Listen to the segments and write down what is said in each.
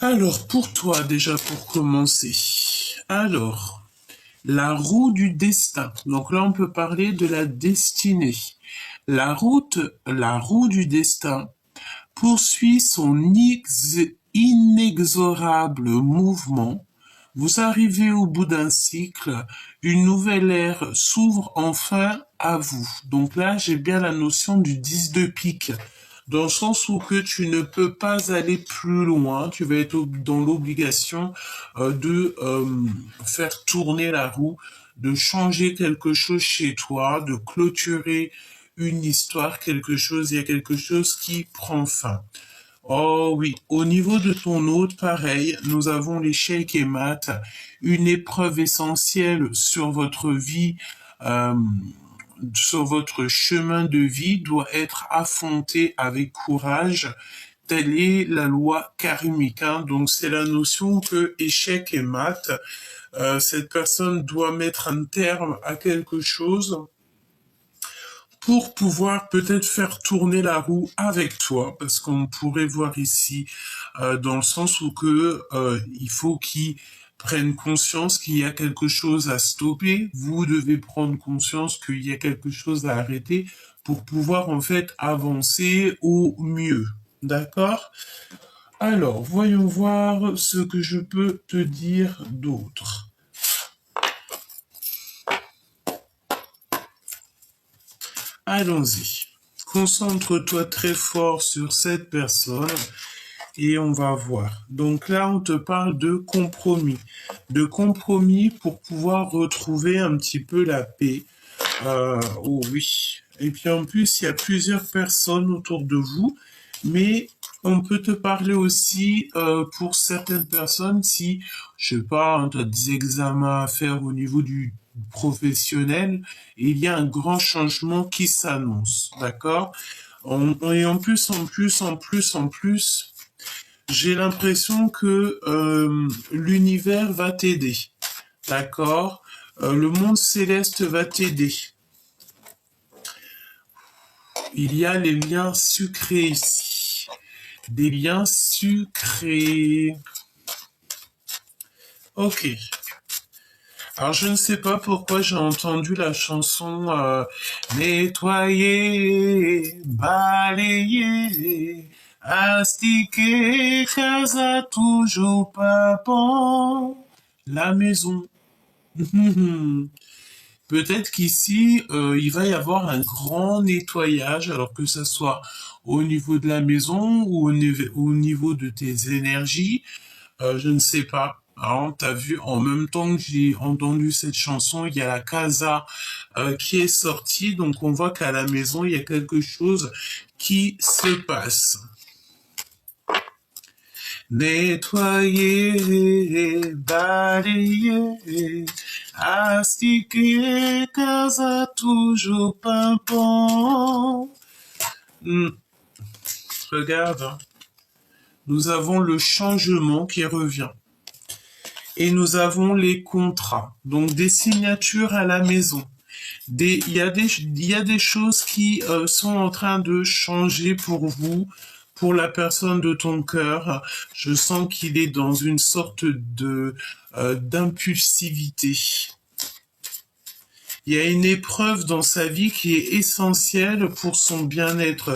Alors, pour toi, déjà pour commencer, alors, la roue du destin. Donc là, on peut parler de la destinée. La roue du destin poursuit son inexorable mouvement. Vous arrivez au bout d'un cycle, une nouvelle ère s'ouvre enfin à vous. Donc là, j'ai bien la notion du 10 de pique, dans le sens où que tu ne peux pas aller plus loin, tu vas être dans l'obligation de faire tourner la roue, de changer quelque chose chez toi, de clôturer une histoire, quelque chose, il y a quelque chose qui prend fin. Oh oui, au niveau de ton hôte, pareil, nous avons l'échec et maths, une épreuve essentielle sur votre vie, euh, sur votre chemin de vie doit être affrontée avec courage. Telle est la loi karmique, hein. Donc c'est la notion que échec et maths, cette personne doit mettre un terme à quelque chose pour pouvoir peut-être faire tourner la roue avec toi, parce qu'on pourrait voir ici dans le sens où que il faut qu'ils prennent conscience qu'il y a quelque chose à stopper. Vous devez prendre conscience qu'il y a quelque chose à arrêter pour pouvoir en fait avancer au mieux. D'accord? Alors, voyons voir ce que je peux te dire d'autre. Allons-y. Concentre-toi très fort sur cette personne et on va voir. Donc là, on te parle de compromis. De compromis pour pouvoir retrouver un petit peu la paix. Oh oui. Et puis en plus, il y a plusieurs personnes autour de vous, mais on peut te parler aussi pour certaines personnes si, je sais pas, hein, tu as des examens à faire au niveau du professionnel, et il y a un grand changement qui s'annonce, d'accord? Et en plus, j'ai l'impression que l'univers va t'aider, d'accord? Le monde céleste va t'aider. Il y a les liens sucrés ici. Des liens sucrés. Ok. Alors je ne sais pas pourquoi j'ai entendu la chanson nettoyer, balayer, astiquer, casa toujours pas bon, la maison. Peut-être qu'ici, il va y avoir un grand nettoyage, alors que ce soit au niveau de la maison ou au niveau de tes énergies, je ne sais pas. Alors, t'as vu, en même temps que j'ai entendu cette chanson, il y a la casa qui est sortie, donc on voit qu'à la maison, il y a quelque chose qui se passe. Nettoyer, balayer, astiquer, casa toujours pimpant. Regarde, hein. Nous avons le changement qui revient. Et nous avons les contrats, donc des signatures à la maison. Il y a des choses qui sont en train de changer pour vous, pour la personne de ton cœur. Je sens qu'il est dans une sorte de d'impulsivité. Il y a une épreuve dans sa vie qui est essentielle pour son bien-être,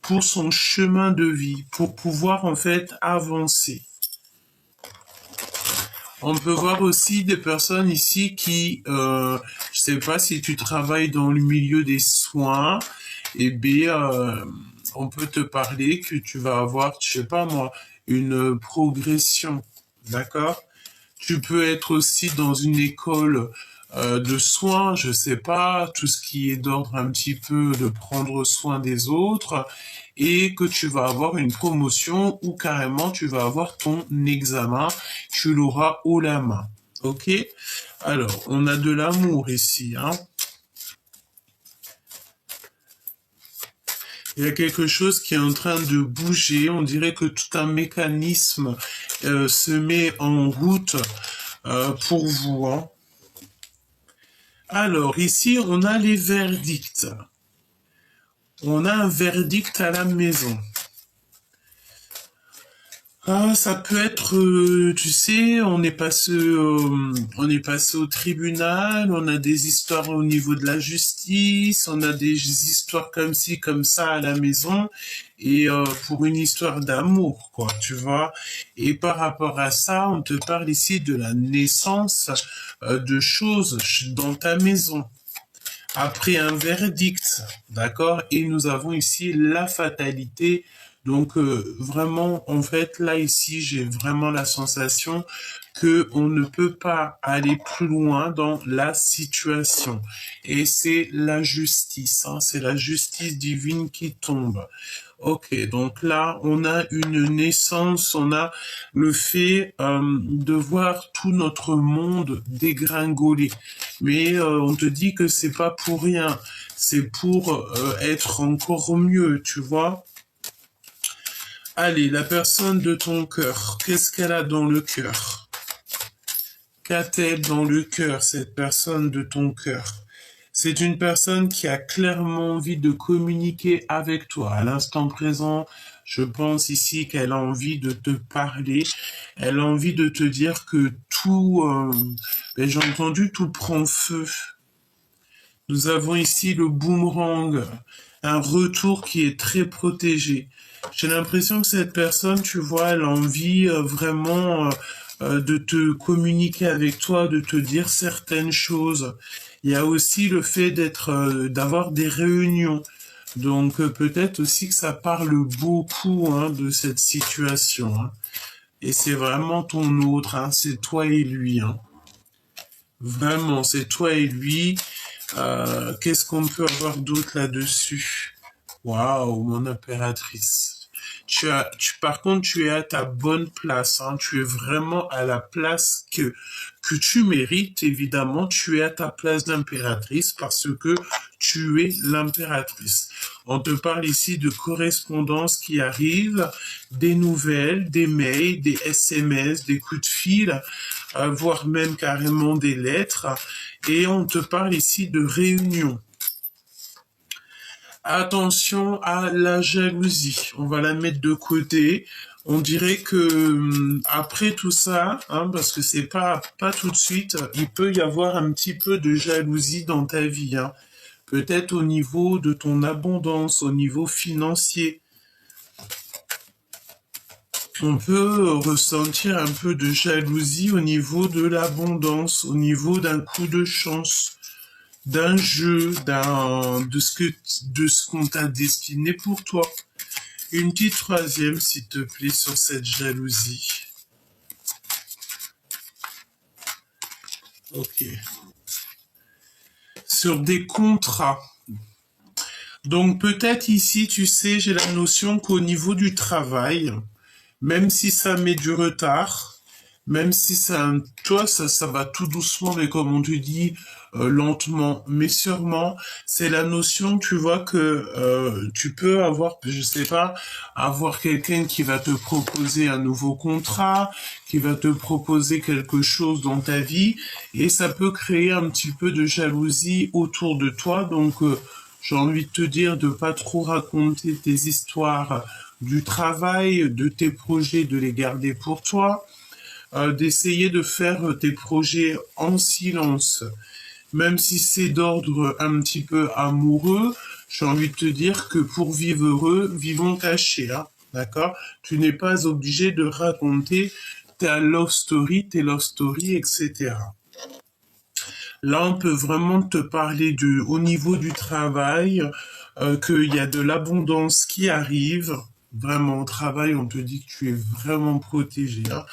pour son chemin de vie, pour pouvoir en fait avancer. On peut voir aussi des personnes ici qui, je sais pas si tu travailles dans le milieu des soins, et bien, on peut te parler que tu vas avoir, je sais pas moi, une progression, d'accord? Tu peux être aussi dans une école de soins, je sais pas, tout ce qui est d'ordre un petit peu de prendre soin des autres, et que tu vas avoir une promotion ou carrément tu vas avoir ton examen, tu l'auras haut la main. Ok? Alors, on a de l'amour ici, hein. Il y a quelque chose qui est en train de bouger. On dirait que tout un mécanisme se met en route pour vous, hein. Alors, ici, on a les verdicts. On a un verdict à la maison. Ah, ça peut être, tu sais, on est passé au tribunal, on a des histoires au niveau de la justice, on a des histoires comme ci, comme ça à la maison, et pour une histoire d'amour, quoi, tu vois. Et par rapport à ça, on te parle ici de la naissance de choses dans ta maison après un verdict, d'accord? Et nous avons ici la fatalité. Donc vraiment, en fait, là ici, j'ai vraiment la sensation que on ne peut pas aller plus loin dans la situation. Et c'est la justice, hein, c'est la justice divine qui tombe. Ok, donc là, on a une naissance, on a le fait de voir tout notre monde dégringoler. Mais on te dit que c'est pas pour rien, c'est pour être encore mieux, tu vois. Allez, la personne de ton cœur, qu'est-ce qu'elle a dans le cœur? Qu'a-t-elle dans le cœur, cette personne de ton cœur? C'est une personne qui a clairement envie de communiquer avec toi. À l'instant présent, je pense ici qu'elle a envie de te parler. Elle a envie de te dire que tout, ben, j'ai entendu, tout prend feu. Nous avons ici le boomerang, un retour qui est très protégé. J'ai l'impression que cette personne, tu vois, elle a envie vraiment de te communiquer avec toi, de te dire certaines choses. Il y a aussi le fait d'avoir des réunions. Donc peut-être aussi que ça parle beaucoup hein, de cette situation. Hein. Et c'est vraiment ton autre, hein, c'est toi et lui. Hein. Vraiment, c'est toi et lui. Qu'est-ce qu'on peut avoir d'autre là-dessus? Waouh, mon impératrice. Par contre, tu es à ta bonne place. Hein. Tu es vraiment à la place que tu mérites. Évidemment, tu es à ta place d'impératrice parce que tu es l'impératrice. On te parle ici de correspondance qui arrive, des nouvelles, des mails, des SMS, des coups de fil, voire même carrément des lettres. Et on te parle ici de réunion. Attention à la jalousie. On va la mettre de côté. On dirait que après tout ça, hein, parce que c'est pas tout de suite, il peut y avoir un petit peu de jalousie dans ta vie. Hein. Peut-être au niveau de ton abondance, au niveau financier. On peut ressentir un peu de jalousie au niveau de l'abondance, au niveau d'un coup de chance, d'un jeu, de ce qu'on t'a destiné pour toi. Une petite troisième, s'il te plaît, sur cette jalousie. Ok. Sur des contrats. Donc peut-être ici, tu sais, j'ai la notion qu'au niveau du travail, même si ça met du retard, même si ça, toi, ça va tout doucement, mais comme on te dit, lentement, mais sûrement, c'est la notion, tu vois, que tu peux avoir, je sais pas, avoir quelqu'un qui va te proposer un nouveau contrat, qui va te proposer quelque chose dans ta vie, et ça peut créer un petit peu de jalousie autour de toi, donc j'ai envie de te dire de pas trop raconter tes histoires du travail, de tes projets, de les garder pour toi, d'essayer de faire tes projets en silence, même si c'est d'ordre un petit peu amoureux, j'ai envie de te dire que pour vivre heureux, vivons cachés, hein, d'accord? Tu n'es pas obligé de raconter tes love story, etc. Là, on peut vraiment te parler au niveau du travail, qu'il y a de l'abondance qui arrive. Vraiment, au travail, on te dit que tu es vraiment protégé. Hein.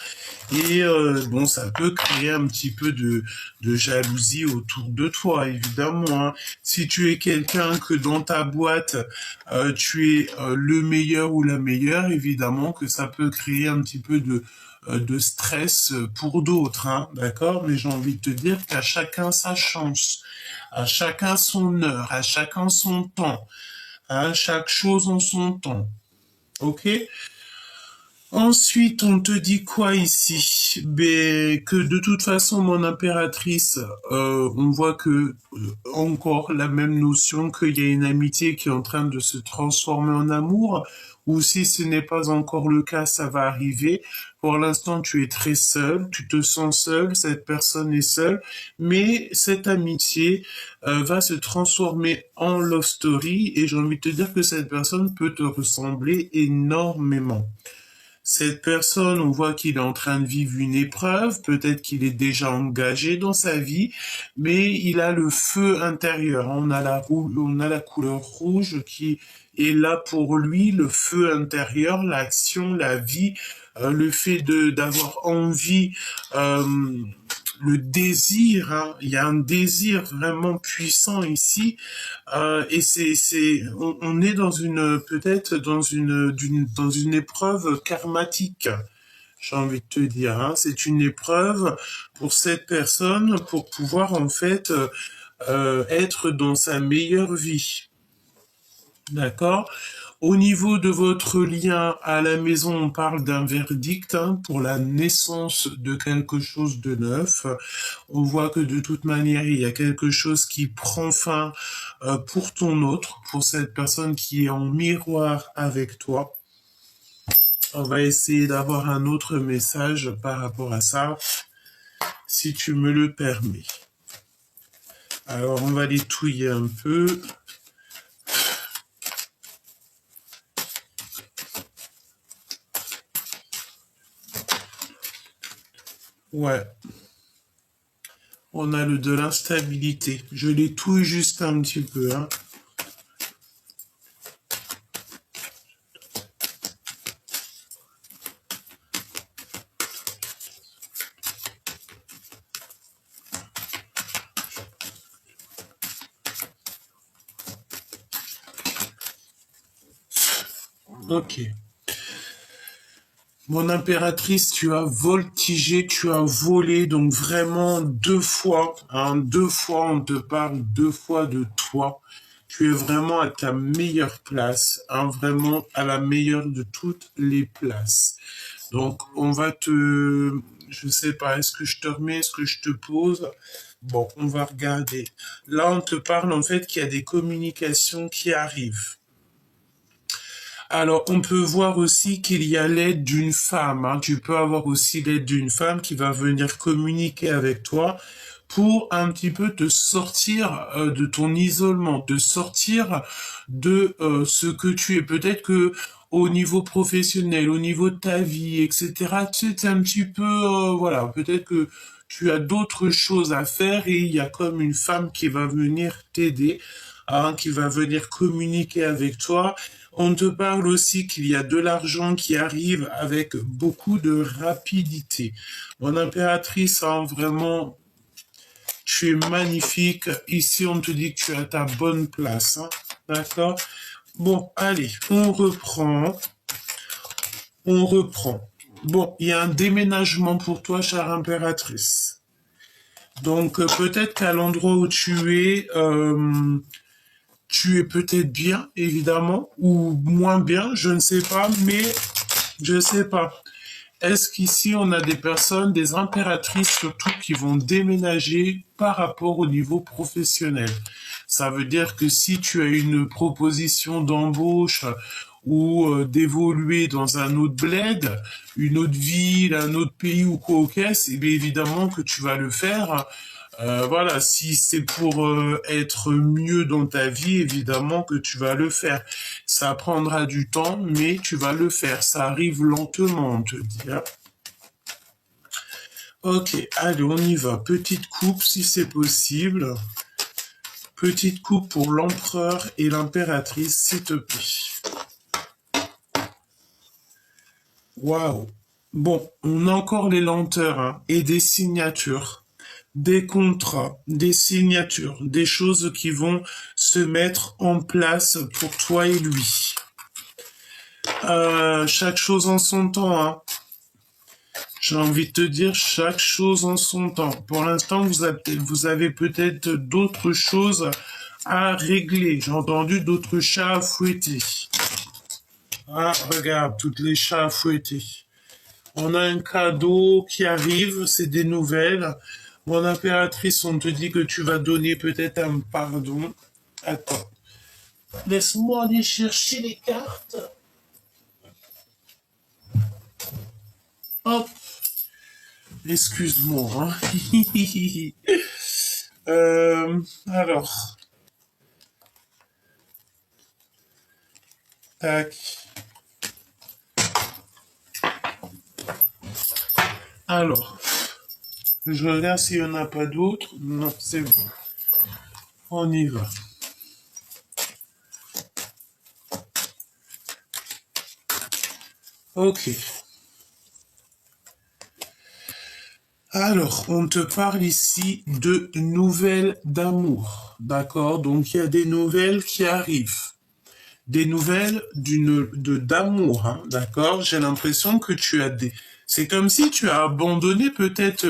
Et bon, ça peut créer un petit peu de jalousie autour de toi, évidemment. Hein. Si tu es quelqu'un que dans ta boîte, tu es le meilleur ou la meilleure, évidemment que ça peut créer un petit peu de stress pour d'autres, hein, d'accord? Mais j'ai envie de te dire qu'à chacun sa chance, à chacun son heure, à chacun son temps, à chaque chose en son temps. Ok? Ensuite, on te dit quoi ici? Ben, que de toute façon, mon impératrice, on voit que encore la même notion qu'il y a une amitié qui est en train de se transformer en amour, ou si ce n'est pas encore le cas, ça va arriver. Pour l'instant, tu es très seul, tu te sens seul, cette personne est seule, mais cette amitié va se transformer en love story et j'ai envie de te dire que cette personne peut te ressembler énormément. Cette personne, on voit qu'il est en train de vivre une épreuve, peut-être qu'il est déjà engagé dans sa vie, mais il a le feu intérieur. On a la couleur rouge qui est là pour lui, le feu intérieur, l'action, la vie, le fait de d'avoir envie, euh, le désir. Hein. Il y a un désir vraiment puissant ici et on est dans une, peut-être dans une épreuve karmatique. J'ai envie de te dire, hein. C'est une épreuve pour cette personne pour pouvoir en fait être dans sa meilleure vie. D'accord? Au niveau de votre lien à la maison, on parle d'un verdict hein, pour la naissance de quelque chose de neuf. On voit que de toute manière, il y a quelque chose qui prend fin pour ton autre, pour cette personne qui est en miroir avec toi. On va essayer d'avoir un autre message par rapport à ça, si tu me le permets. Alors, on va les touiller un peu. Ouais. On a le de l'instabilité. Je les touille juste un petit peu. Hein. Ok. Mon impératrice, tu as voltigé, tu as volé, donc vraiment hein, deux fois, on te parle deux fois de toi. Tu es vraiment à ta meilleure place, hein, vraiment à la meilleure de toutes les places. Donc, on va je sais pas, est-ce que je te remets, est-ce que je te pose? Bon, on va regarder. Là, on te parle en fait qu'il y a des communications qui arrivent. Alors, on peut voir aussi qu'il y a l'aide d'une femme. Hein. Tu peux avoir aussi l'aide d'une femme qui va venir communiquer avec toi pour un petit peu te sortir de ton isolement, te sortir de ce que tu es. Peut-être que au niveau professionnel, au niveau de ta vie, etc., tu sais, c'est un petit peu, voilà, peut-être que tu as d'autres choses à faire et il y a comme une femme qui va venir t'aider, hein, qui va venir communiquer avec toi. On te parle aussi qu'il y a de l'argent qui arrive avec beaucoup de rapidité. Mon impératrice, hein, vraiment, tu es magnifique. Ici, on te dit que tu es à ta bonne place. Hein. D'accord? Bon, allez, on reprend. On reprend. Bon, il y a un déménagement pour toi, chère impératrice. Donc, peut-être qu'à l'endroit où tu es peut-être bien, évidemment, ou moins bien, je ne sais pas, mais je ne sais pas. Est-ce qu'ici, on a des personnes, des impératrices surtout, qui vont déménager par rapport au niveau professionnel? Ça veut dire que si tu as une proposition d'embauche ou d'évoluer dans un autre bled, une autre ville, un autre pays ou quoi au caisse, eh bien évidemment que tu vas le faire. Voilà, si c'est pour être mieux dans ta vie, évidemment que tu vas le faire. Ça prendra du temps, mais tu vas le faire. Ça arrive lentement, on te dit. Hein. Ok, allez, on y va. Petite coupe, si c'est possible. Petite coupe pour l'empereur et l'impératrice, s'il te plaît. Waouh. Bon, on a encore les lenteurs hein, et des signatures. Des contrats, des signatures, des choses qui vont se mettre en place pour toi et lui. Chaque chose en son temps, hein. J'ai envie de te dire chaque chose en son temps. Pour l'instant, vous avez peut-être d'autres choses à régler. J'ai entendu d'autres chats à fouetter. Ah, regarde, toutes les chats à fouetter. On a un cadeau qui arrive, c'est des nouvelles. Mon impératrice, on te dit que tu vas donner peut-être un pardon. Attends. Laisse-moi aller chercher les cartes. Hop. Excuse-moi. Hein. Alors. Tac. Alors. Je regarde s'il n'y en a pas d'autres. Non, c'est bon. On y va. Ok. Alors, on te parle ici de nouvelles d'amour. D'accord? Donc, il y a des nouvelles qui arrivent. Des nouvelles d'amour, hein, d'accord? J'ai l'impression que tu as des... C'est comme si tu as abandonné peut-être...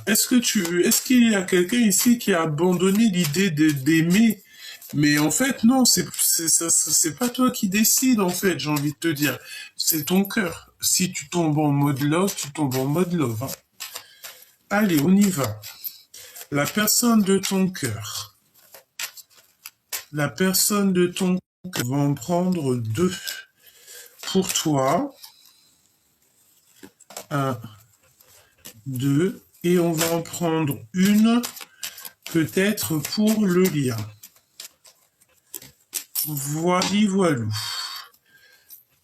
est-ce qu'il y a quelqu'un ici qui a abandonné l'idée d'aimer? Mais en fait, non, c'est pas toi qui décides, en fait, j'ai envie de te dire. C'est ton cœur. Si tu tombes en mode love, tu tombes en mode love, hein. Allez, on y va. La personne de ton cœur. La personne de ton cœur va en prendre deux. Pour toi, un, deux, et on va en prendre une, peut-être pour le lien. Voili voilou.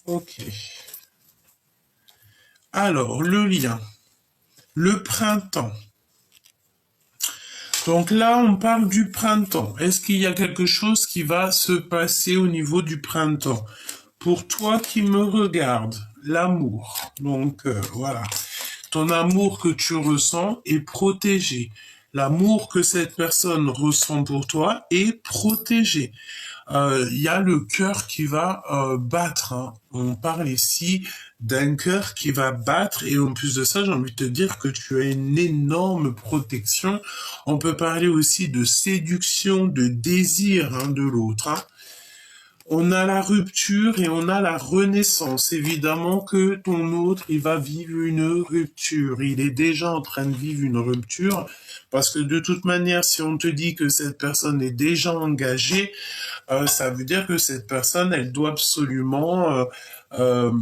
Ok. Alors, le lien. Le printemps. Donc là, on parle du printemps. Est-ce qu'il y a quelque chose qui va se passer au niveau du printemps? Pour toi qui me regardes, l'amour. Donc voilà. Ton amour que tu ressens est protégé. L'amour que cette personne ressent pour toi est protégé. Il y a le cœur qui va battre, hein. On parle ici d'un cœur qui va battre et en plus de ça, j'ai envie de te dire que tu as une énorme protection. On peut parler aussi de séduction, de désir, hein, de l'autre, hein. On a la rupture et on a la renaissance. Évidemment que ton autre, il va vivre une rupture. Il est déjà en train de vivre une rupture parce que de toute manière, si on te dit que cette personne est déjà engagée, ça veut dire que cette personne, elle doit absolument... euh,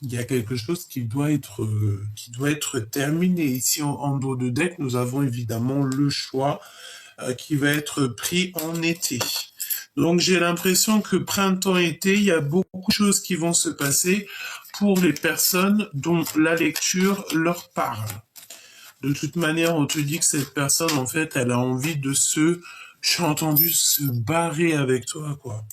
il y a quelque chose qui doit être terminé. Ici, en dos de deck, nous avons évidemment le choix qui va être pris en été. Donc j'ai l'impression que printemps-été, il y a beaucoup de choses qui vont se passer pour les personnes dont la lecture leur parle. De toute manière, on te dit que cette personne, en fait, elle a envie de j'ai entendu se barrer avec toi, quoi.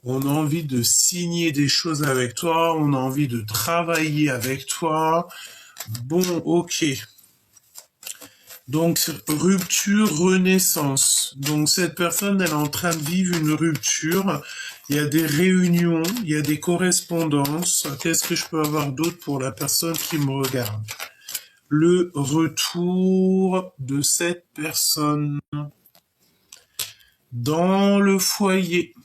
On a envie de signer des choses avec toi, on a envie de travailler avec toi. Bon, ok. Donc, rupture, renaissance. Donc, cette personne, elle est en train de vivre une rupture. Il y a des réunions, il y a des correspondances. Qu'est-ce que je peux avoir d'autre pour la personne qui me regarde? Le retour de cette personne dans le foyer,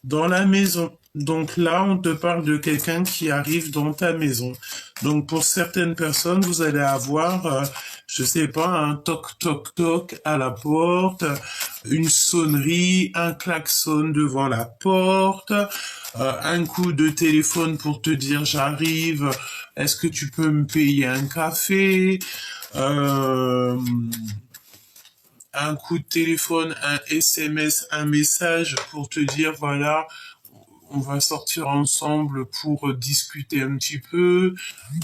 dans la maison. Donc là, on te parle de quelqu'un qui arrive dans ta maison. Donc pour certaines personnes, vous allez avoir, je sais pas, un toc toc toc à la porte, une sonnerie, un klaxon devant la porte, un coup de téléphone pour te dire j'arrive, est-ce que tu peux me payer un café, un coup de téléphone, un SMS, un message pour te dire voilà, on va sortir ensemble pour discuter un petit peu,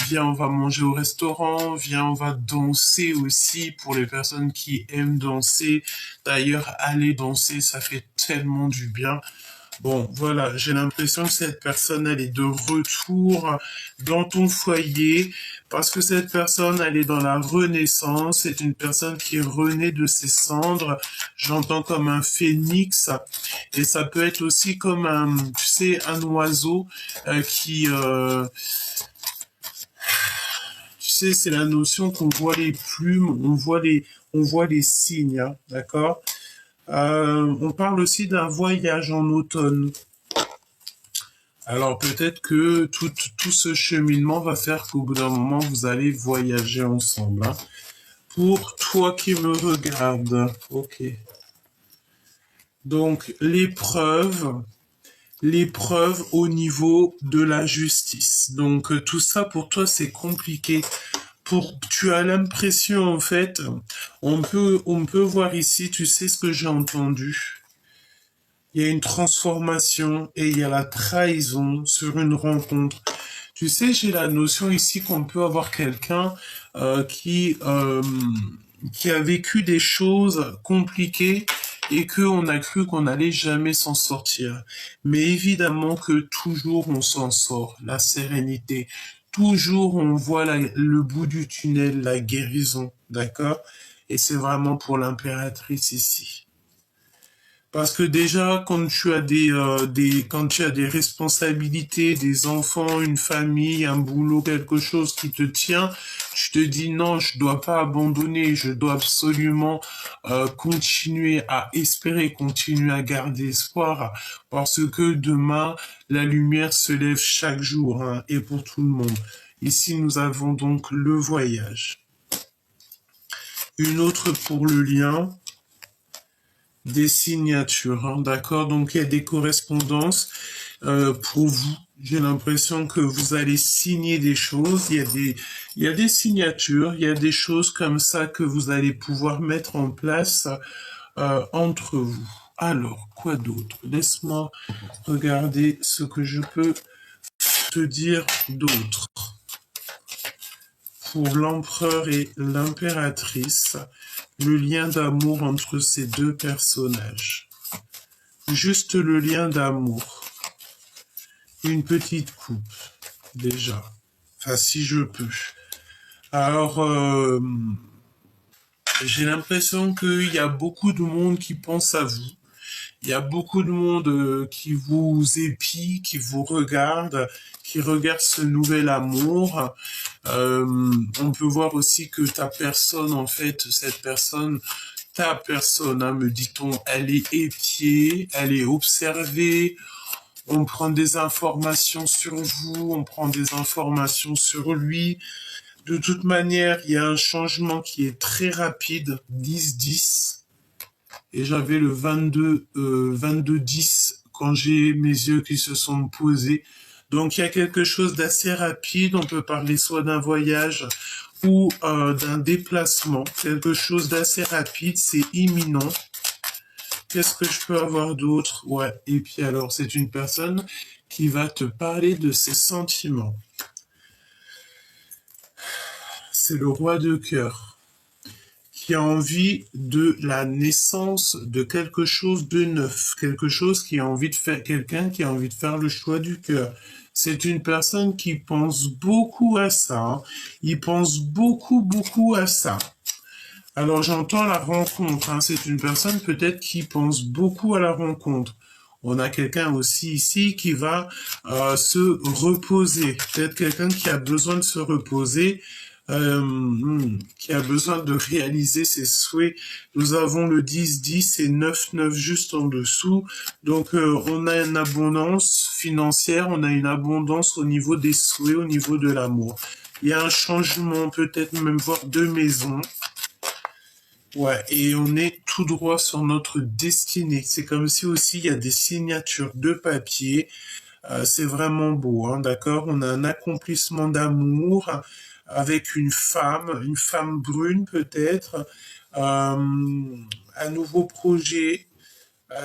viens on va manger au restaurant, viens on va danser aussi pour les personnes qui aiment danser. D'ailleurs, aller danser, ça fait tellement du bien. Bon, voilà, j'ai l'impression que cette personne, elle est de retour dans ton foyer, parce que cette personne, elle est dans la renaissance, c'est une personne qui renaît de ses cendres, j'entends comme un phénix, et ça peut être aussi comme un, tu sais, un oiseau tu sais, c'est la notion qu'on voit les plumes, on voit les signes, hein, d'accord? On parle aussi d'un voyage en automne. Alors peut-être que tout ce cheminement va faire qu'au bout d'un moment, vous allez voyager ensemble. Hein. Pour toi qui me regarde, ok. Donc l'épreuve au niveau de la justice. Donc tout ça pour toi c'est compliqué. Tu as l'impression en fait, on peut voir ici, tu sais ce que j'ai entendu. Il y a une transformation et il y a la trahison sur une rencontre. Tu sais, j'ai la notion ici qu'on peut avoir quelqu'un qui a vécu des choses compliquées et qu'on a cru qu'on n'allait jamais s'en sortir. Mais évidemment que toujours on s'en sort, la sérénité. Toujours on voit le bout du tunnel, la guérison, d'accord? Et c'est vraiment pour l'impératrice ici. Parce que déjà, quand tu as quand tu as des responsabilités, des enfants, une famille, un boulot, quelque chose qui te tient, tu te dis non, je dois pas abandonner, je dois absolument continuer à espérer, continuer à garder espoir, parce que demain, la lumière se lève chaque jour, hein, et pour tout le monde. Ici, nous avons donc le voyage. Une autre pour le lien. Des signatures, hein, d'accord? Donc il y a des correspondances pour vous. J'ai l'impression que vous allez signer des choses. Il y a des signatures, il y a des choses comme ça que vous allez pouvoir mettre en place entre vous. Alors, quoi d'autre? Laisse-moi regarder ce que je peux te dire d'autre. Pour l'empereur et l'impératrice, le lien d'amour entre ces deux personnages. Juste le lien d'amour. Une petite coupe, déjà. Enfin, si je peux. Alors, j'ai l'impression qu'il y a beaucoup de monde qui pense à vous. Il y a beaucoup de monde qui vous épie, qui vous regarde, qui regarde ce nouvel amour. On peut voir aussi que ta personne, en fait, ta personne, hein, me dit-on, elle est épiée, elle est observée. On prend des informations sur vous, on prend des informations sur lui. De toute manière, il y a un changement qui est très rapide, 10-10. Et j'avais le 22-10 quand j'ai mes yeux qui se sont posés. Donc il y a quelque chose d'assez rapide, on peut parler soit d'un voyage ou d'un déplacement, quelque chose d'assez rapide, c'est imminent. Qu'est-ce que je peux avoir d'autre? Ouais, et puis alors c'est une personne qui va te parler de ses sentiments. C'est le roi de cœur qui a envie de la naissance de quelque chose de neuf, quelque chose qui a envie de faire, quelqu'un qui a envie de faire le choix du cœur. C'est une personne qui pense beaucoup à ça. Hein. Il pense beaucoup à ça. Alors j'entends la rencontre. Hein. C'est une personne peut-être qui pense beaucoup à la rencontre. On a quelqu'un aussi ici qui va se reposer. Peut-être quelqu'un qui a besoin de se reposer. Qui a besoin de réaliser ses souhaits. Nous avons le 10-10 et 9-9 juste en dessous. Donc on a une abondance financière, on a une abondance au niveau des souhaits, au niveau de l'amour. Il y a un changement, peut-être même voir de maison. Ouais, et on est tout droit sur notre destinée. C'est comme si aussi il y a des signatures de papier. C'est vraiment beau, hein, d'accord? On a un accomplissement d'amour avec une femme brune peut-être, un nouveau projet.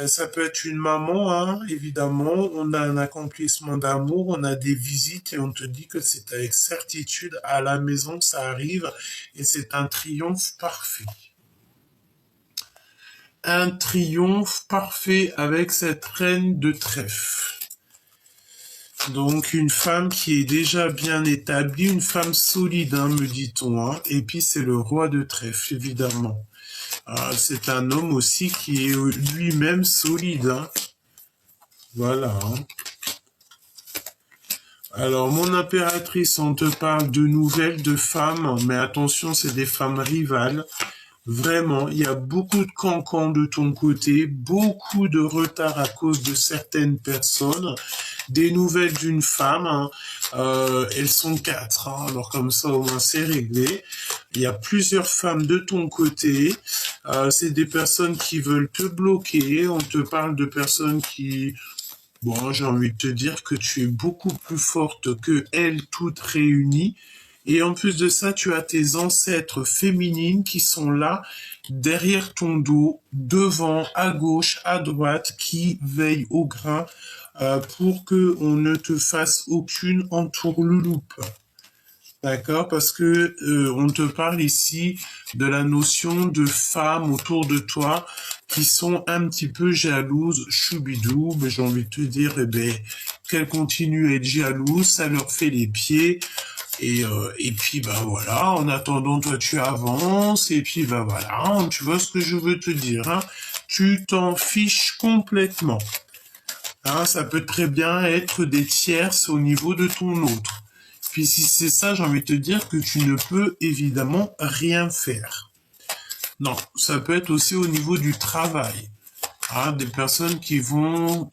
Ça peut être une maman, hein, évidemment. On a un accomplissement d'amour, on a des visites et on te dit que c'est avec certitude à la maison que ça arrive et c'est un triomphe parfait. Un triomphe parfait avec cette reine de trèfle. Donc une femme qui est déjà bien établie, une femme solide, hein, me dit-on. Hein. Et puis c'est le roi de trèfle, évidemment. C'est un homme aussi qui est lui-même solide. Hein. Voilà. Hein. Alors mon impératrice, on te parle de nouvelles de femmes, mais attention, c'est des femmes rivales. Vraiment, il y a beaucoup de cancans de ton côté, beaucoup de retard à cause de certaines personnes. Des nouvelles d'une femme, hein, elles sont quatre, hein, alors comme ça au moins c'est réglé. Il y a plusieurs femmes de ton côté. C'est des personnes qui veulent te bloquer. On te parle de personnes qui... Bon, j'ai envie de te dire que tu es beaucoup plus forte que elles toutes réunies. Et en plus de ça, tu as tes ancêtres féminines qui sont là, derrière ton dos, devant, à gauche, à droite, qui veillent au grain pour que on ne te fasse aucune entourloupe. D'accord, parce que on te parle ici de la notion de femmes autour de toi qui sont un petit peu jalouses, choubidou, mais j'ai envie de te dire, eh ben, qu'elles continuent à être jalouses, ça leur fait les pieds, et puis ben voilà, en attendant toi tu avances, et puis ben voilà, tu vois ce que je veux te dire, hein, tu t'en fiches complètement. Hein, ça peut très bien être des tierces au niveau de ton autre. Puis si c'est ça, j'ai envie de te dire que tu ne peux évidemment rien faire. Non, ça peut être aussi au niveau du travail. Hein, des personnes qui vont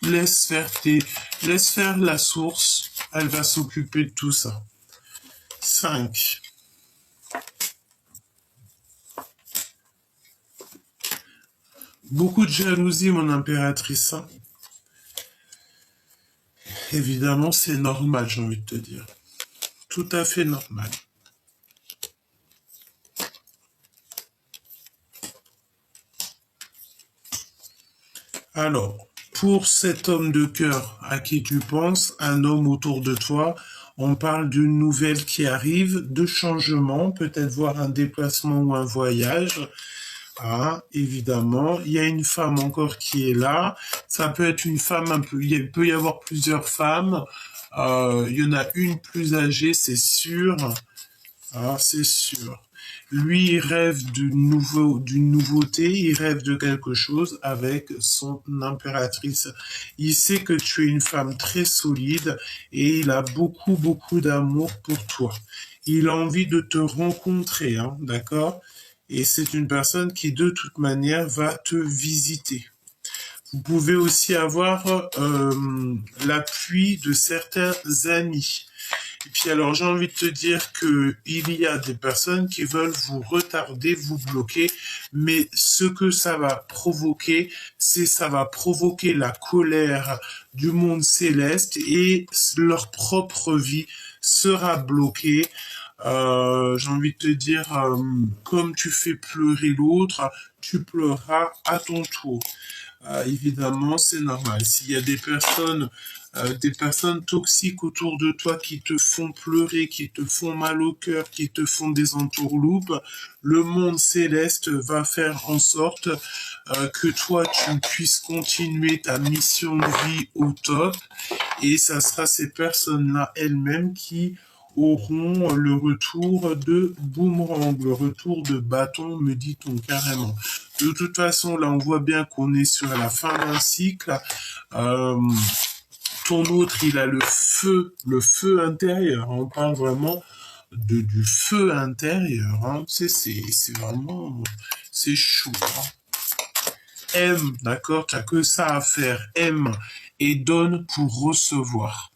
laisse faire la source, elle va s'occuper de tout ça. 5. Beaucoup de jalousie, mon impératrice. Hein. Évidemment, c'est normal, j'ai envie de te dire. Tout à fait normal. Alors, pour cet homme de cœur à qui tu penses, un homme autour de toi, on parle d'une nouvelle qui arrive, de changement, peut-être voir un déplacement ou un voyage. Ah, évidemment, il y a une femme encore qui est là. Ça peut être une femme un peu, il peut y avoir plusieurs femmes. Il y en a une plus âgée, c'est sûr. Ah, c'est sûr. Lui, il rêve d'une nouveauté, il rêve de quelque chose avec son impératrice. Il sait que tu es une femme très solide et il a beaucoup, beaucoup d'amour pour toi. Il a envie de te rencontrer, hein, d'accord? Et c'est une personne qui, de toute manière, va te visiter. Vous pouvez aussi avoir l'appui de certains amis. Et puis alors j'ai envie de te dire que il y a des personnes qui veulent vous retarder, vous bloquer, mais ce que ça va provoquer, c'est ça va provoquer la colère du monde céleste et leur propre vie sera bloquée. J'ai envie de te dire, comme tu fais pleurer l'autre, tu pleureras à ton tour. Évidemment, c'est normal. S'il y a des personnes toxiques autour de toi qui te font pleurer, qui te font mal au cœur, qui te font des entourloupes, le monde céleste va faire en sorte que toi, tu puisses continuer ta mission de vie au top. Et ça sera ces personnes-là elles-mêmes qui auront le retour de boomerang, le retour de bâton, me dit-on carrément. De toute façon, là, on voit bien qu'on est sur la fin d'un cycle. Euh, Ton autre, il a le feu intérieur. On parle vraiment du feu intérieur. Hein. C'est vraiment, c'est chaud. Hein. Aime, d'accord, t'as que ça à faire. Aime et donne pour recevoir.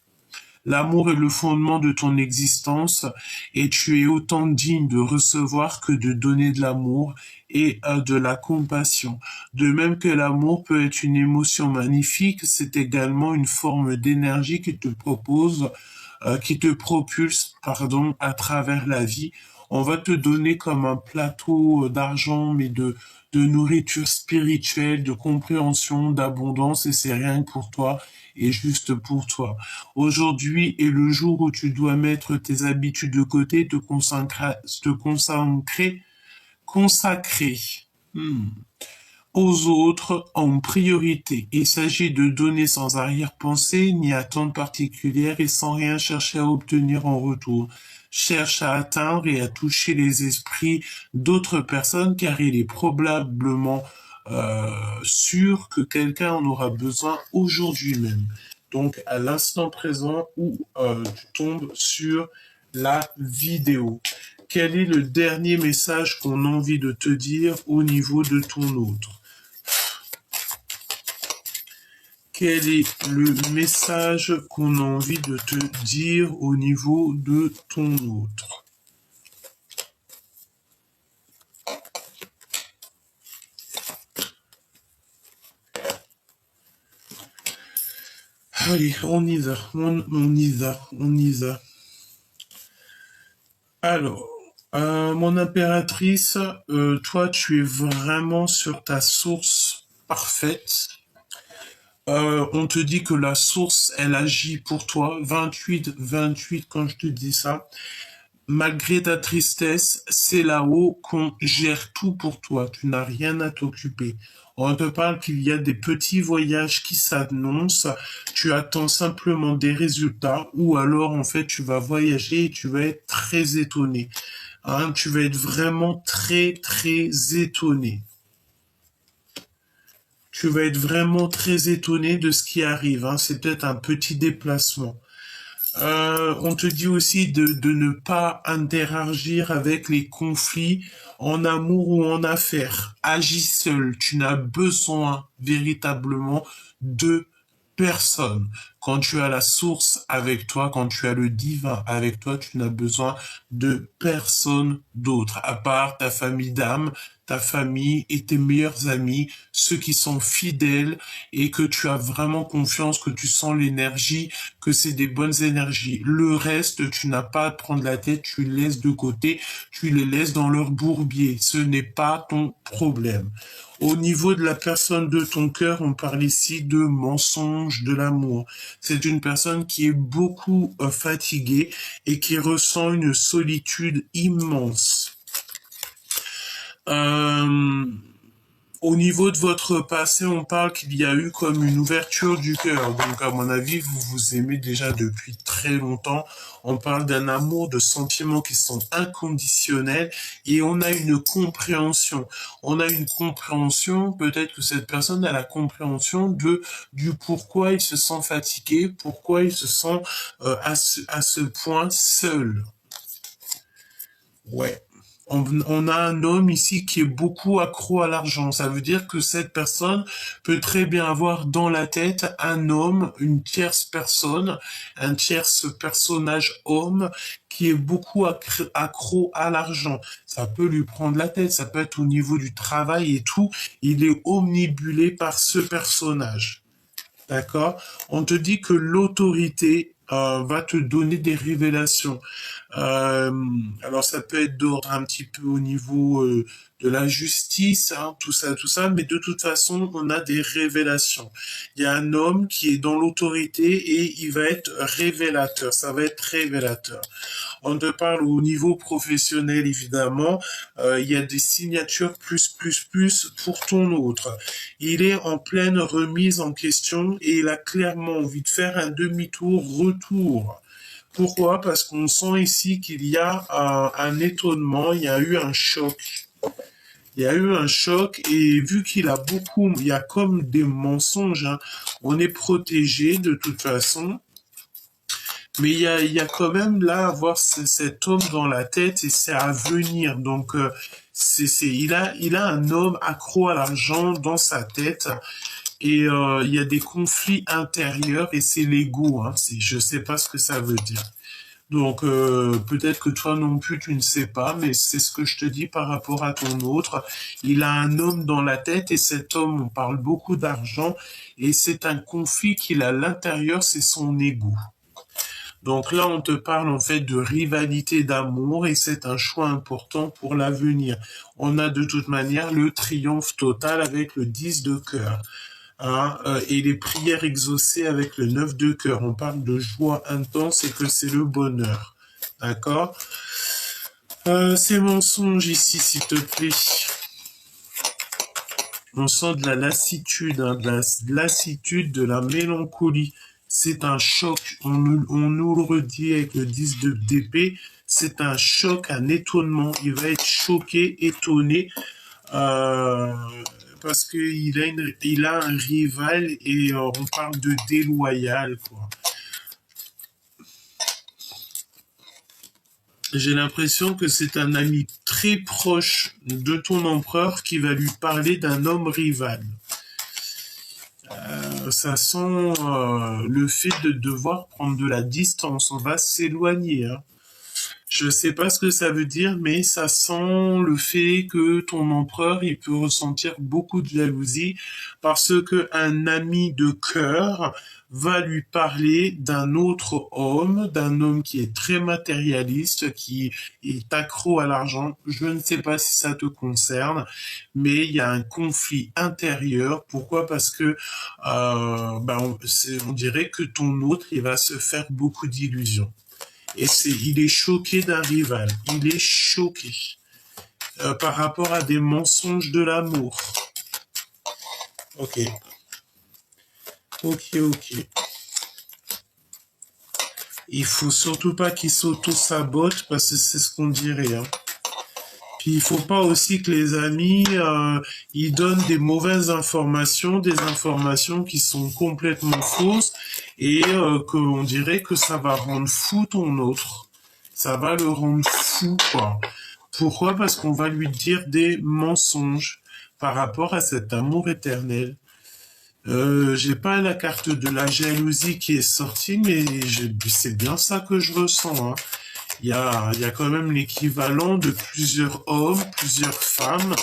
L'amour est le fondement de ton existence et tu es autant digne de recevoir que de donner de l'amour et de la compassion. De même que l'amour peut être une émotion magnifique, c'est également une forme d'énergie qui te propulse, pardon, à travers la vie. On va te donner comme un plateau d'argent, mais de nourriture spirituelle, de compréhension, d'abondance, et c'est rien que pour toi et juste pour toi. Aujourd'hui est le jour où tu dois mettre tes habitudes de côté, consacrer aux autres en priorité. Il s'agit de donner sans arrière-pensée ni attente particulière et sans rien chercher à obtenir en retour. Cherche à atteindre et à toucher les esprits d'autres personnes car il est probablement sûr que quelqu'un en aura besoin aujourd'hui même. Donc à l'instant présent où tu tombes sur la vidéo. quel est le dernier message qu'on a envie de te dire au niveau de ton autre? Quel est le message qu'on a envie de te dire au niveau de ton autre? Allez, on y va, on y va, on y va. Alors, mon impératrice, toi, tu es vraiment sur ta source parfaite. On te dit que la source, elle agit pour toi. 28, 28, quand je te dis ça. Malgré ta tristesse, c'est là-haut qu'on gère tout pour toi. Tu n'as rien à t'occuper. On te parle qu'il y a des petits voyages qui s'annoncent. Tu attends simplement des résultats ou alors, en fait, tu vas voyager et tu vas être très étonné. Hein, tu vas être vraiment très, très étonné. Tu vas être vraiment très étonné de ce qui arrive. Hein. C'est peut-être un petit déplacement. On te dit aussi de ne pas interagir avec les conflits en amour ou en affaires. Agis seul. Tu n'as besoin véritablement de personne. Quand tu as la source avec toi, quand tu as le divin avec toi, tu n'as besoin de personne d'autre, à part ta famille d'âme, ta famille et tes meilleurs amis, ceux qui sont fidèles et que tu as vraiment confiance, que tu sens l'énergie, que c'est des bonnes énergies. Le reste, tu n'as pas à te prendre la tête, tu les laisses de côté, tu les laisses dans leur bourbier. Ce n'est pas ton problème. Au niveau de la personne de ton cœur, on parle ici de mensonge de l'amour. C'est une personne qui est beaucoup fatiguée et qui ressent une solitude immense. Euh, Au niveau de votre passé, on parle qu'il y a eu comme une ouverture du cœur. Donc, à mon avis, vous vous aimez déjà depuis très longtemps. On parle d'un amour, de sentiments qui sont inconditionnels et on a une compréhension. On a une compréhension, peut-être que cette personne a la compréhension du pourquoi il se sent fatigué, pourquoi il se sent à ce point seul. Ouais. On a un homme ici qui est beaucoup accro à l'argent. Ça veut dire que cette personne peut très bien avoir dans la tête un homme, une tierce personne, un tierce personnage homme qui est beaucoup accro à l'argent. Ça peut lui prendre la tête, ça peut être au niveau du travail et tout. Il est omnibulé par ce personnage. D'accord? On te dit que l'autorité va te donner des révélations. Euh, alors ça peut être d'ordre un petit peu au niveau de la justice, hein, tout ça, mais de toute façon, on a des révélations. Il y a un homme qui est dans l'autorité et il va être révélateur, ça va être révélateur. On te parle au niveau professionnel, évidemment, il y a des signatures plus pour ton autre. Il est en pleine remise en question et il a clairement envie de faire un demi-tour retour. Pourquoi? Parce qu'on sent ici qu'il y a un étonnement, il y a eu un choc. Il y a eu un choc et vu qu'il a beaucoup, il y a comme des mensonges, hein, on est protégé de toute façon. Mais il y a quand même là avoir cet homme dans la tête et c'est à venir. Donc il a un homme accro à l'argent dans sa tête et il y a des conflits intérieurs et c'est l'ego. Hein, je sais pas ce que ça veut dire. Donc peut-être que toi non plus tu ne sais pas, mais c'est ce que je te dis par rapport à ton autre. Il a un homme dans la tête et cet homme, on parle beaucoup d'argent et c'est un conflit qu'il a à l'intérieur, c'est son ego. Donc là, on te parle en fait de rivalité d'amour et c'est un choix important pour l'avenir. On a de toute manière le triomphe total avec le 10 de cœur. Hein, et les prières exaucées avec le 9 de cœur. On parle de joie intense et que c'est le bonheur. D'accord? Ces mensonges ici, s'il te plaît. On sent de la lassitude, hein, de la lassitude, de la mélancolie. C'est un choc. On nous le redit avec le 10 d'épée. C'est un choc, un étonnement. Il va être choqué, étonné. Parce il a un rival et on parle de déloyal, quoi. J'ai l'impression que c'est un ami très proche de ton empereur qui va lui parler d'un homme rival. Ça sent le fait de devoir prendre de la distance. On va s'éloigner, hein. Je sais pas ce que ça veut dire, mais ça sent le fait que ton empereur, il peut ressentir beaucoup de jalousie parce que un ami de cœur va lui parler d'un homme qui est très matérialiste, qui est accro à l'argent. Je ne sais pas si ça te concerne, mais il y a un conflit intérieur. Pourquoi? Parce que on dirait que ton autre, il va se faire beaucoup d'illusions. Il est choqué d'un rival. Il est choqué par rapport à des mensonges de l'amour. Ok, ok. Il faut surtout pas qu'il s'auto-sabote parce que c'est ce qu'on dirait, hein. Puis il faut pas aussi que les amis ils donnent des mauvaises informations, des informations qui sont complètement fausses et qu'on dirait que ça va rendre fou ton autre. Ça va le rendre fou, quoi. Pourquoi? Parce qu'on va lui dire des mensonges par rapport à cet amour éternel. J'ai pas la carte de la jalousie qui est sortie, mais c'est bien ça que je ressens, hein. Il y a quand même l'équivalent de plusieurs hommes, plusieurs femmes,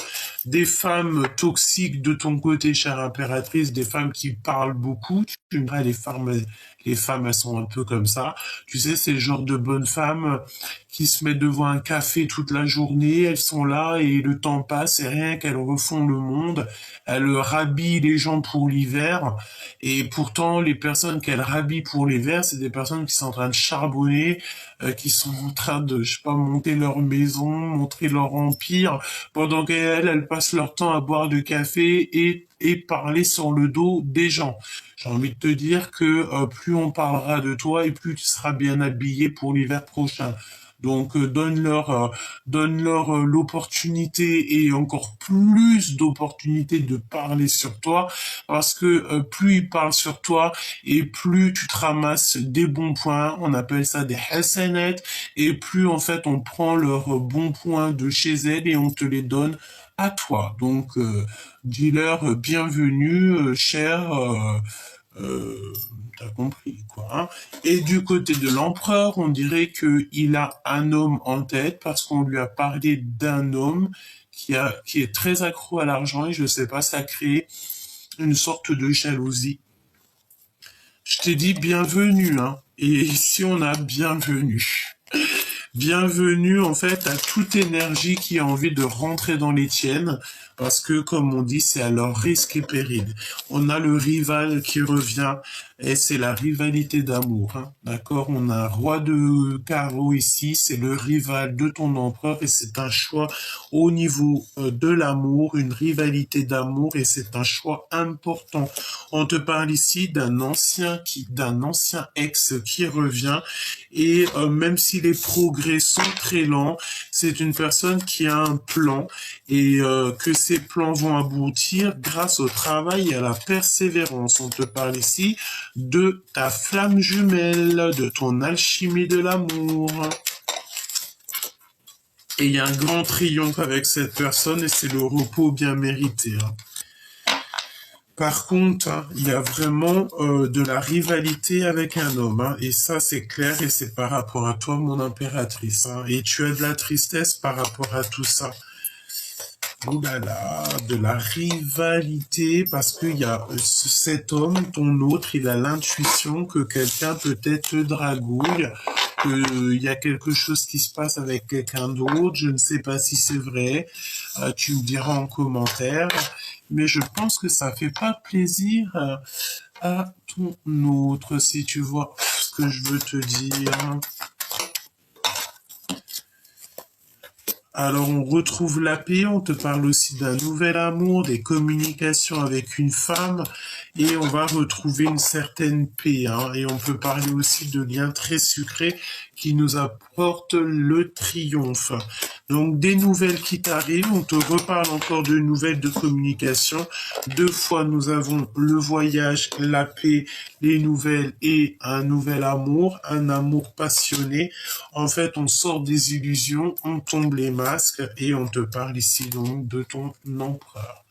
des femmes toxiques de ton côté, chère impératrice, des femmes qui parlent beaucoup. Tu me diras, les femmes, elles sont un peu comme ça. Tu sais, c'est le genre de bonnes femmes qui se mettent devant un café toute la journée, elles sont là et le temps passe et rien qu'elles refont le monde. Elles rhabillent les gens pour l'hiver et pourtant, les personnes qu'elles rhabillent pour l'hiver, c'est des personnes qui sont en train de charbonner, qui sont en train de, je sais pas, monter leur maison, montrer leur empire, pendant qu'elles passent leur temps à boire du café et parler sur le dos des gens. J'ai envie de te dire que plus on parlera de toi et plus tu seras bien habillé pour l'hiver prochain. Donc donne-leur l'opportunité et encore plus d'opportunités de parler sur toi parce que plus ils parlent sur toi et plus tu te ramasses des bons points, on appelle ça des hasanat, et plus en fait on prend leurs bons points de chez elles et on te les donne à toi. Donc dis-leur bienvenue cher t'as compris, quoi, hein. Et du côté de l'empereur, on dirait qu'il a un homme en tête parce qu'on lui a parlé d'un homme qui est très accro à l'argent et je sais pas, ça crée une sorte de jalousie. Je t'ai dit bienvenue, hein. Et ici, on a bienvenue. Bienvenue en fait à toute énergie qui a envie de rentrer dans les tiennes, parce que comme on dit, c'est à leur risque et péril. On a le rival qui revient, et c'est la rivalité d'amour, hein. D'accord? On a un roi de carreau ici, c'est le rival de ton empereur, et c'est un choix au niveau de l'amour, une rivalité d'amour, et c'est un choix important. On te parle ici d'un ancien ex qui revient, et même si les progrès sont très lents, c'est une personne qui a un plan et que ces plans vont aboutir grâce au travail et à la persévérance. On te parle ici de ta flamme jumelle, de ton alchimie de l'amour. Et il y a un grand triomphe avec cette personne et c'est le repos bien mérité, hein. Par contre, hein, il y a vraiment de la rivalité avec un homme, hein, et ça c'est clair et c'est par rapport à toi, mon impératrice, hein, et tu as de la tristesse par rapport à tout ça. Ouh là là, de la rivalité parce qu'il y a cet homme, ton autre, il a l'intuition que quelqu'un peut-être te dragouille, qu'il y a quelque chose qui se passe avec quelqu'un d'autre. Je ne sais pas si c'est vrai. Tu me diras en commentaire. Mais je pense que ça fait pas plaisir à ton autre, si tu vois ce que je veux te dire. Alors on retrouve la paix, on te parle aussi d'un nouvel amour, des communications avec une femme, et on va retrouver une certaine paix, hein, et on peut parler aussi de liens très sucrés qui nous apportent le triomphe. Donc, des nouvelles qui t'arrivent, on te reparle encore de nouvelles de communication. 2 fois, nous avons le voyage, la paix, les nouvelles et un nouvel amour, un amour passionné. En fait, on sort des illusions, on tombe les masques et on te parle ici donc de ton empereur.